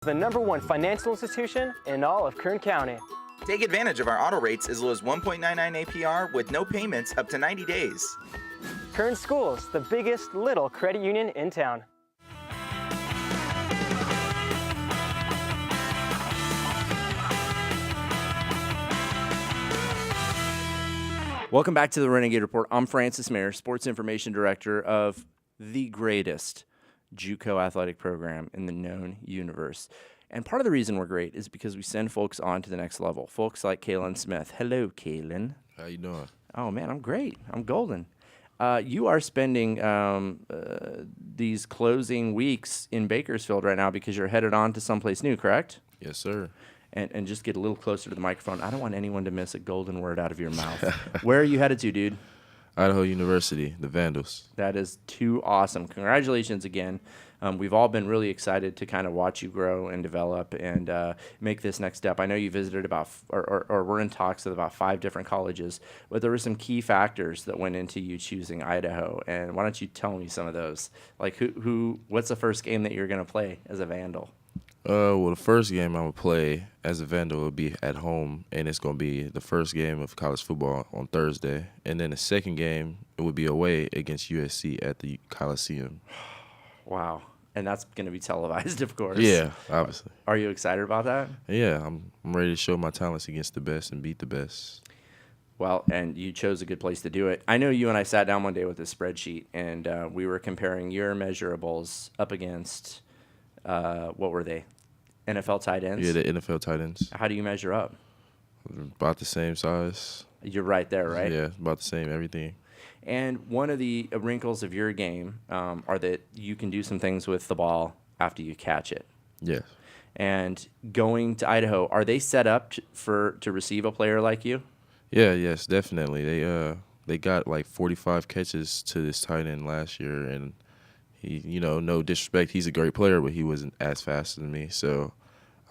the #1 financial institution in all of Kern County. Take advantage of our auto rates as low as 1.99 APR with no payments up to 90 days. Kern Schools, the biggest little credit union in town. Welcome back to the Renegade Report. I'm Francis Mayer, Sports Information Director of the greatest JUCO athletic program in the known universe. And part of the reason we're great is because we send folks on to the next level. Folks like Kalen Smith. Hello, Kalen. How you doing? Oh, man, I'm great. I'm golden. You are spending these closing weeks in Bakersfield right now because you're headed on to someplace new, correct? Yes, sir. And just get a little closer to the microphone. I don't want anyone to miss a golden word out of your mouth. Where are you headed to, dude? Idaho University, the Vandals. That is too awesome. Congratulations again. We've all been really excited to kind of watch you grow and develop and make this next step. I know you visited or were in talks with about 5 different colleges, but there were some key factors that went into you choosing Idaho. And why don't you tell me some of those? Like what's the first game that you're going to play as a Vandal? Well, the first game I would play as a Vandal will be at home, and it's going to be the first game of college football on Thursday. And then the second game, it would be away against USC at the Coliseum. Wow. And that's going to be televised, of course. Yeah, obviously. Are you excited about that? Yeah, I'm ready to show my talents against the best and beat the best. Well, and you chose a good place to do it. I know you and I sat down one day with a spreadsheet, and we were comparing your measurables up against, what were they? NFL tight ends? Yeah, the NFL tight ends. How do you measure up? About the same size. You're right there, right? Yeah, about the same, everything. And one of the wrinkles of your game are that you can do some things with the ball after you catch it. Yes. And going to Idaho, are they set up to receive a player like you? Yeah, yes, definitely. They got like 45 catches to this tight end last year, and he, no disrespect, he's a great player, but he wasn't as fast as me. So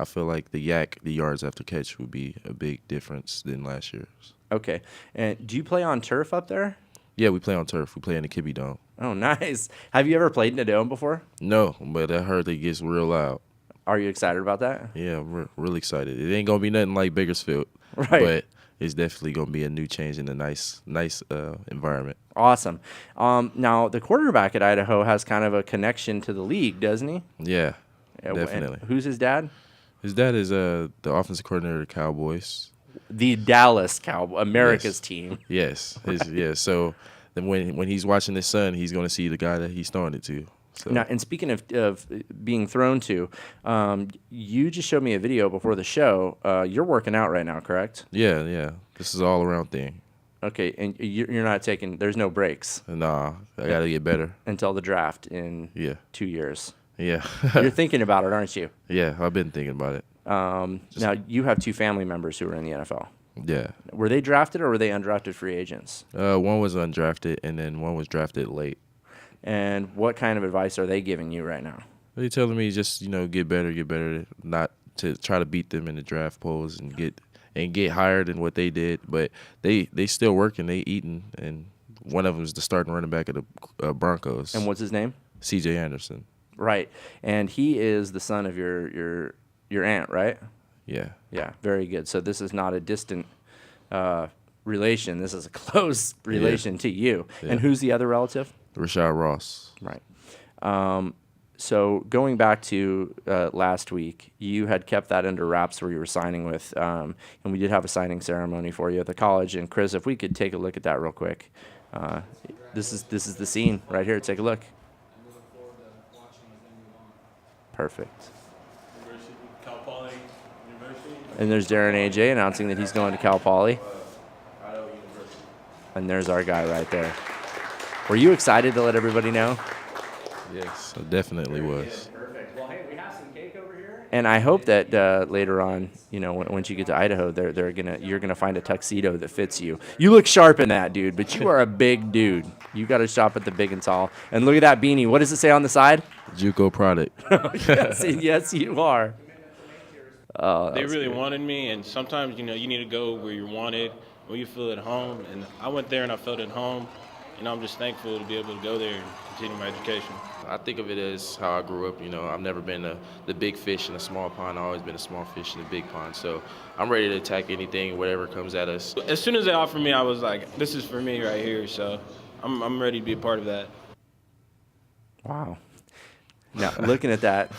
I feel like the yards after catch would be a big difference than last year's. Okay. And do you play on turf up there? Yeah, we play on turf. We play in the Kibbe Dome. Oh, nice. Have you ever played in a dome before? No, but I heard it gets real loud. Are you excited about that? Yeah, I'm really excited. It ain't going to be nothing like Bakersfield. Right. But it's definitely going to be a new change in a nice environment. Awesome. Now, the quarterback at Idaho has kind of a connection to the league, doesn't he? Yeah, definitely. And who's his dad? His dad is the offensive coordinator of the Cowboys. The Dallas Cowboys, America's team. Yes. Yeah. So then when he's watching his son, he's going to see the guy that he's throwing it to. So. Now, and speaking of being thrown to, you just showed me a video before the show. You're working out right now, correct? Yeah. This is all around thing. Okay, and you're not taking. There's no breaks. Nah, I got to get better until the draft in 2 years. Yeah. You're thinking about it, aren't you? Yeah, I've been thinking about it. Now, you have 2 family members who are in the NFL. Yeah. Were they drafted or were they undrafted free agents? One was undrafted, and then one was drafted late. And what kind of advice are they giving you right now? They're telling me just, get better, not to try to beat them in the draft polls and get higher than what they did. But they still working, they eating, and one of them is the starting running back of the Broncos. And what's his name? C.J. Anderson. Right. And he is the son of your aunt, right? Yeah. Yeah, very good. So this is not a distant relation. This is a close relation to you. Yeah. And who's the other relative? Rashad Ross. Right. So going back to last week, you had kept that under wraps where you were signing with, and we did have a signing ceremony for you at the college. And Chris, if we could take a look at that real quick. This is the scene right here. Take a look. Perfect. Cal Poly University. And there's Darren A.J. announcing that he's going to Cal Poly. And there's our guy right there. Were you excited to let everybody know? Yes, I definitely was. Perfect. Well, hey, we have some cake over here. And I hope that later on, once you get to Idaho, you're gonna find a tuxedo that fits you. You look sharp in that, dude, but you are a big dude. You got to shop at the Big and Tall. And look at that beanie. What does it say on the side? JUCO product. yes, you are. Oh, they really wanted me, and sometimes you need to go where you're wanted, where you feel at home. And I went there and I felt at home, and I'm just thankful to be able to go there and continue my education. I think of it as how I grew up. I've never been the big fish in a small pond. I've always been a small fish in a big pond. So I'm ready to attack anything, whatever comes at us. As soon as they offered me, I was like, this is for me right here. So I'm ready to be a part of that. Wow. Now, looking at that,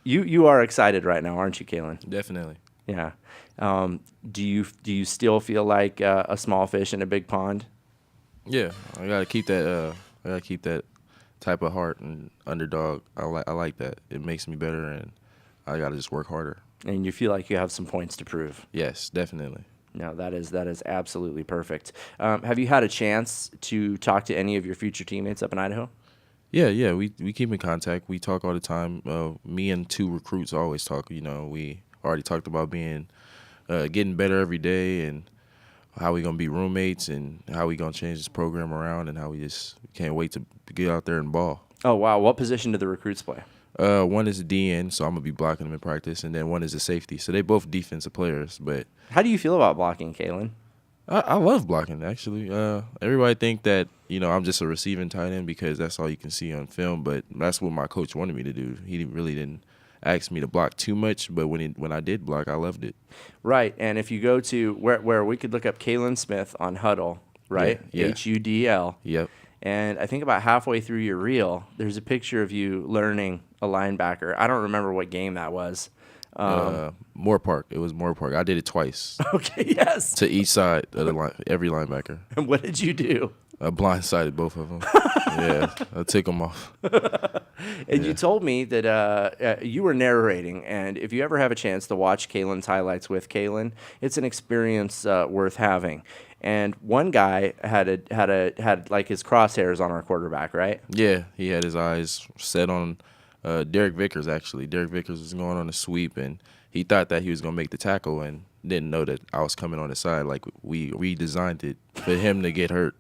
you are excited right now, aren't you, Kalen? Definitely. Yeah. Do you still feel like a small fish in a big pond? Yeah, I gotta keep that. I gotta keep that type of heart and underdog. I like that. It makes me better, and I gotta just work harder. And you feel like you have some points to prove? Yes, definitely. No, that is absolutely perfect. Have you had a chance to talk to any of your future teammates up in Idaho? Yeah. We keep in contact. We talk all the time. Me and 2 recruits always talk. We already talked about getting better every day and how we gonna be roommates and how we gonna change this program around and how we just can't wait to get out there and ball. Oh, wow. What position do the recruits play? One is a DN, so I'm gonna be blocking them in practice, and then one is a safety. So they both defensive players. But How do you feel about blocking, Kalen? I love blocking, actually. Everybody think that I'm just a receiving tight end because that's all you can see on film, but that's what my coach wanted me to do. He really didn't ask me to block too much, but when I did block, I loved it. Right, and if you go to where we could look up Kalen Smith on Huddle, right? Yeah. HUDL. Yep. And I think about halfway through your reel, there's a picture of you learning a linebacker. I don't remember what game that was. Moore Park. It was Moore Park. I did it twice Okay, yes. to each side of the line, every linebacker. And what did you do? I blindsided both of them. Yeah, I took them off. And you told me that you were narrating, and if you ever have a chance to watch Kalen's highlights with Kalen, it's an experience worth having. And one guy had like his crosshairs on our quarterback, right? Yeah, he had his eyes set on Derek Vickers, actually. Derek Vickers was going on a sweep, and he thought that he was going to make the tackle and didn't know that I was coming on the side. Like, we redesigned it for him to get hurt.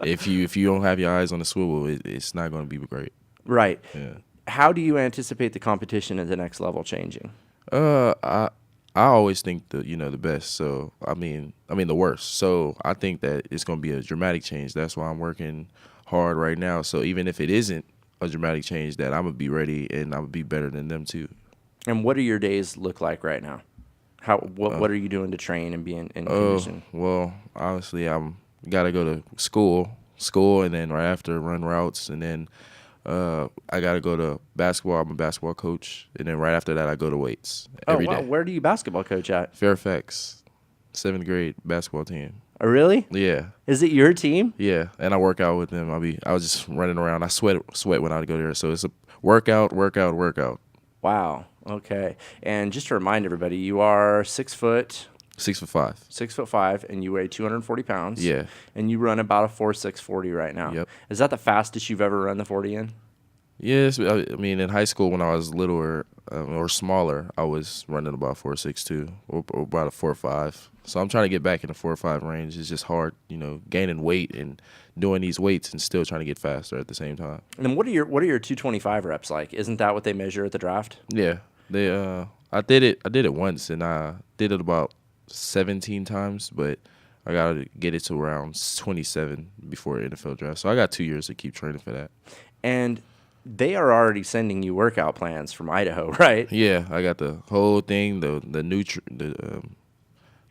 If you don't have your eyes on the swivel, it's not going to be great. Right. Yeah. How do you anticipate the competition at the next level changing? I always think the best. So I mean the worst. So I think that it's going to be a dramatic change. That's why I'm working hard right now. So even if it isn't a dramatic change, that I'm gonna be ready and I'm gonna be better than them too. And what do your days look like right now? What are you doing to train and be in condition? Well, honestly, I'm gotta go to school, and then right after run routes, and then I gotta go to basketball. I'm a basketball coach, and then right after that, I go to weights every day. Where do you basketball coach at? Fairfax, 7th grade basketball team. Oh, really? Yeah, Is it your team? yeah, and I work out with them. I was just running around. I sweat when I go there. So it's a workout. Wow. Okay. And just to remind everybody, you are 6'5", 6'5". 6'5", and you weigh 240 pounds. Yeah. And you run about a 4.6 40 right now. Yep. Is that the fastest you've ever run the 40 in? Yes, I mean in high school when I was littler or smaller, I was running about 4.62 or about a 4.5. So I'm trying to get back in the 4.5 range. It's just hard, gaining weight and doing these weights and still trying to get faster at the same time. And then what are your 225 reps like? Isn't that what they measure at the draft? Yeah, I did it once, and I did it about 17 times, but I gotta get it to around 27 before the NFL draft. So I got 2 years to keep training for that. And they are already sending you workout plans from Idaho, right? Yeah, I got the whole thing, the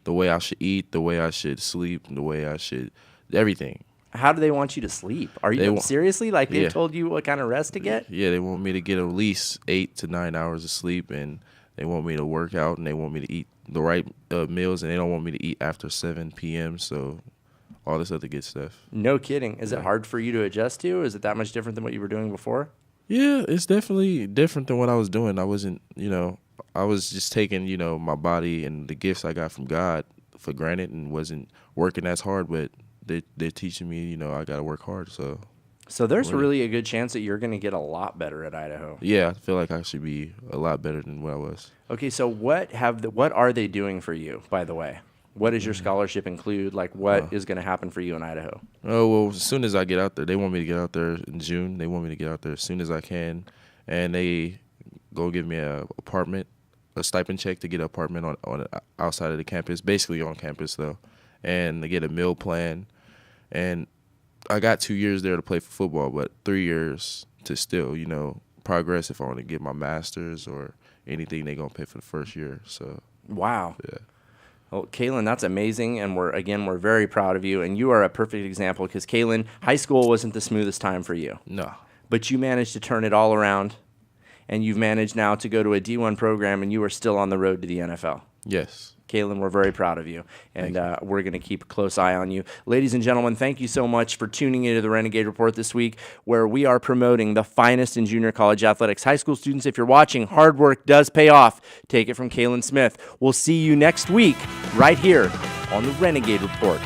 way I should eat, the way I should sleep, the way I should everything. How do they want you to sleep? Are you seriously like they've told you what kind of rest to get? Yeah, they want me to get at least 8 to 9 hours of sleep, and they want me to work out, and they want me to eat the right meals, and they don't want me to eat after 7 p.m. So all this other good stuff. No kidding. Is it hard for you to adjust to? Is it that much different than what you were doing before? Yeah, it's definitely different than what I was doing. I wasn't, I was just taking, my body and the gifts I got from God for granted and wasn't working as hard, but they're teaching me, I got to work hard. So there's really a good chance that you're going to get a lot better at Idaho. Yeah, I feel like I should be a lot better than what I was. Okay, so what are they doing for you, by the way? What does your scholarship include? Like, what is going to happen for you in Idaho? Oh, well, as soon as I get out there, they want me to get out there in June. They want me to get out there as soon as I can. And they go give me a stipend check to get an apartment on outside of the campus, basically on campus, though. And they get a meal plan. And I got 2 years there to play for football, but 3 years to still, progress if I want to get my master's or anything they're going to pay for the first year. So, Wow. yeah. Well, Kalen, that's amazing, and we're very proud of you, and you are a perfect example because, Kalen, high school wasn't the smoothest time for you. No. But you managed to turn it all around, and you've managed now to go to a D1 program, and you are still on the road to the NFL. Yes. Kalen, we're very proud of you, and we're going to keep a close eye on you. Ladies and gentlemen, thank you so much for tuning into the Renegade Report this week, where we are promoting the finest in junior college athletics. High school students, if you're watching, hard work does pay off. Take it from Kalen Smith. We'll see you next week right here on the Renegade Report.